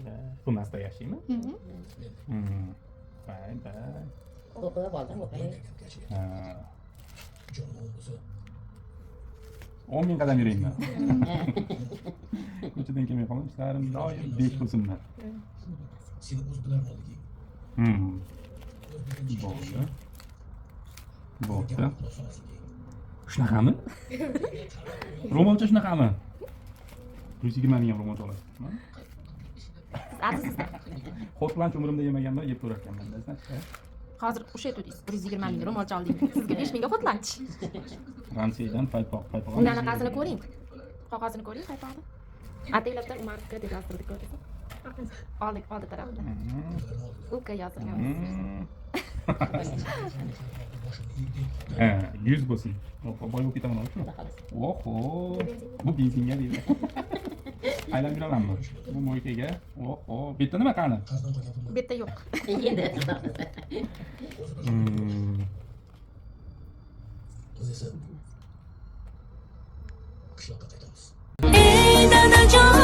mayli. Tunasda yashaymi? Mayli. O'qib oldim, o'qib. Ha. 10 ming qadam yurayman. Ko'chadan kelmay qoldim, ishlarim doim besh bo'lsinlar. Seni o'zbilarni oldiga Bo'ldi. Bo'ldi. Shunaqami? Ro'molcha shunaqami? 120 ming ham ro'molcha olasizmi? Arzizda. Hotlanch umrimda yemaganman, yeb ko'rarkanman. Bilasizmi? Hozir o'sha aytdingiz. 120 ming ro'molcha oldik. Sizga 5 mingga hotlanch. Fransiyadan paypoq. Unda anaqasini ko'ring. Qog'ozini ko'ring, paypoqni. Ataylabdan Umarovga deb yozdirdik ko'rdingizmi? Oldi tarafda. Uka yozilgan. Ha, 100 bo'lsin. Boy bo'lib ketaman uchun. Oho. Bu benzinga deydi. Aylanib yuramanmi? Bu moykaga. Oho. Bu yerda nima qani? Bu yerda yo'q. Endi. biz esa qishloqqa qaytamiz. Ey dadajon